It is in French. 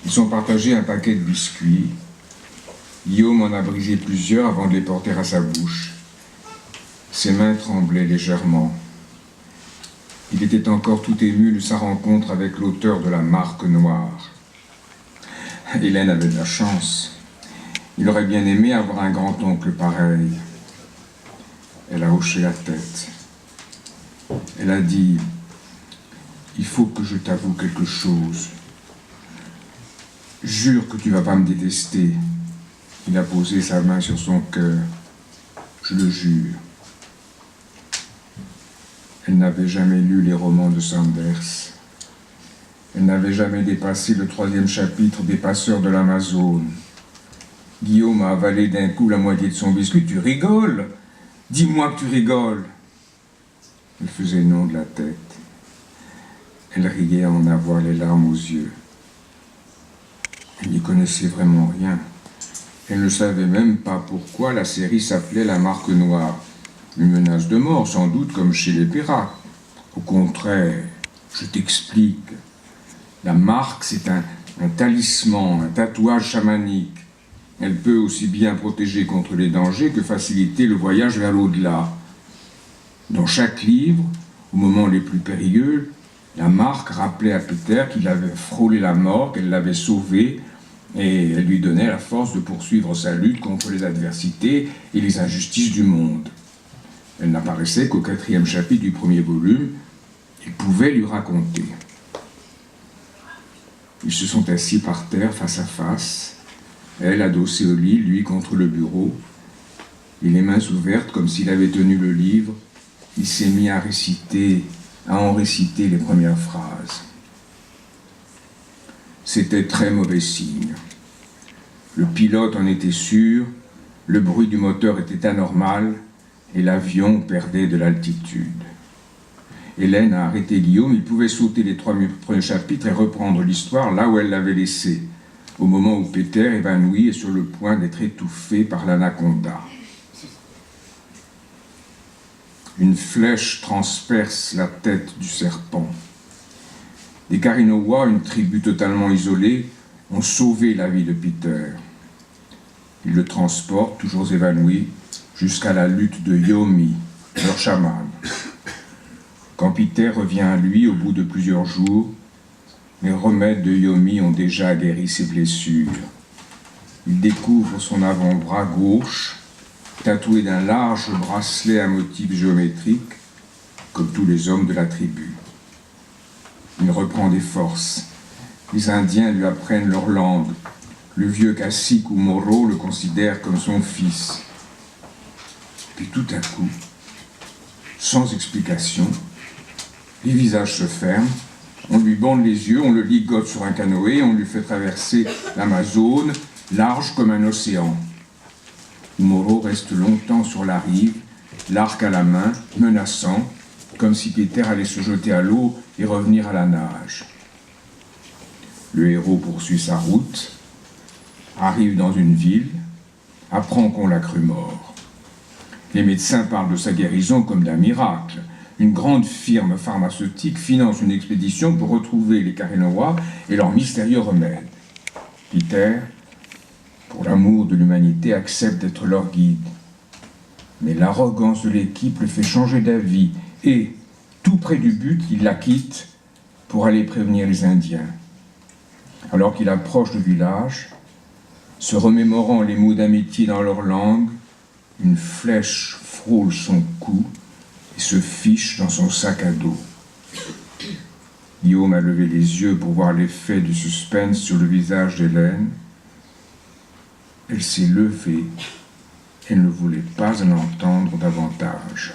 Ils ont partagé un paquet de biscuits. Guillaume en a brisé plusieurs avant de les porter à sa bouche. Ses mains tremblaient légèrement. Il était encore tout ému de sa rencontre avec l'auteur de la Marque Noire. Hélène avait de la chance. Il aurait bien aimé avoir un grand-oncle pareil. Elle a hoché la tête. Elle a dit « Il faut que je t'avoue quelque chose. Jure que tu vas pas me détester. » Il a posé sa main sur son cœur. « Je le jure. » Elle n'avait jamais lu les romans de Sanders. Elle n'avait jamais dépassé le 3e chapitre des Passeurs de l'Amazone. Guillaume a avalé d'un coup la moitié de son biscuit. « Tu rigoles? Dis-moi que tu rigoles !» Elle faisait non de la tête. Elle riait à en avoir les larmes aux yeux. Elle n'y connaissait vraiment rien. Elle ne savait même pas pourquoi la série s'appelait La Marque Noire. Une menace de mort, sans doute, comme chez les pirates. Au contraire, je t'explique. La marque, c'est un talisman, un tatouage chamanique. Elle peut aussi bien protéger contre les dangers que faciliter le voyage vers l'au-delà. Dans chaque livre, aux moments les plus périlleux, la marque rappelait à Peter qu'il avait frôlé la mort, qu'elle l'avait sauvé, et elle lui donnait la force de poursuivre sa lutte contre les adversités et les injustices du monde. Elle n'apparaissait qu'au 4e chapitre du 1er volume. Il pouvait lui raconter. Ils se sont assis par terre, face à face, elle adossée au lit, lui contre le bureau, et les mains ouvertes comme s'il avait tenu le livre. Il s'est mis à en réciter les premières phrases. C'était très mauvais signe. Le pilote en était sûr, le bruit du moteur était anormal, et l'avion perdait de l'altitude. Hélène a arrêté Guillaume. Il pouvait sauter les 3 premiers chapitres et reprendre l'histoire là où elle l'avait laissée, au moment où Peter, évanoui, est sur le point d'être étouffé par l'anaconda. Une flèche transperce la tête du serpent. Les Karinowa, une tribu totalement isolée, ont sauvé la vie de Peter. Ils le transportent, toujours évanoui, jusqu'à la lutte de Yomi, leur chaman. Quand Peter revient à lui au bout de plusieurs jours, les remèdes de Yomi ont déjà guéri ses blessures. Il découvre son avant-bras gauche, tatoué d'un large bracelet à motif géométrique, comme tous les hommes de la tribu. Il reprend des forces. Les Indiens lui apprennent leur langue. Le vieux cacique ou Moro le considère comme son fils. Puis tout à coup, sans explication, les visages se ferment, on lui bande les yeux, on le ligote sur un canoë, on lui fait traverser l'Amazone, large comme un océan. Moro reste longtemps sur la rive, l'arc à la main, menaçant, comme si Peter allait se jeter à l'eau et revenir à la nage. Le héros poursuit sa route, arrive dans une ville, apprend qu'on l'a cru mort. Les médecins parlent de sa guérison comme d'un miracle. Une grande firme pharmaceutique finance une expédition pour retrouver les Karinowa et leurs mystérieux remèdes. Peter, pour l'amour de l'humanité, accepte d'être leur guide. Mais l'arrogance de l'équipe le fait changer d'avis et, tout près du but, il la quitte pour aller prévenir les Indiens. Alors qu'il approche du village, se remémorant les mots d'amitié dans leur langue, une flèche frôle son cou et se fiche dans son sac à dos. Guillaume a levé les yeux pour voir l'effet du suspense sur le visage d'Hélène. Elle s'est levée et ne voulait pas en entendre davantage.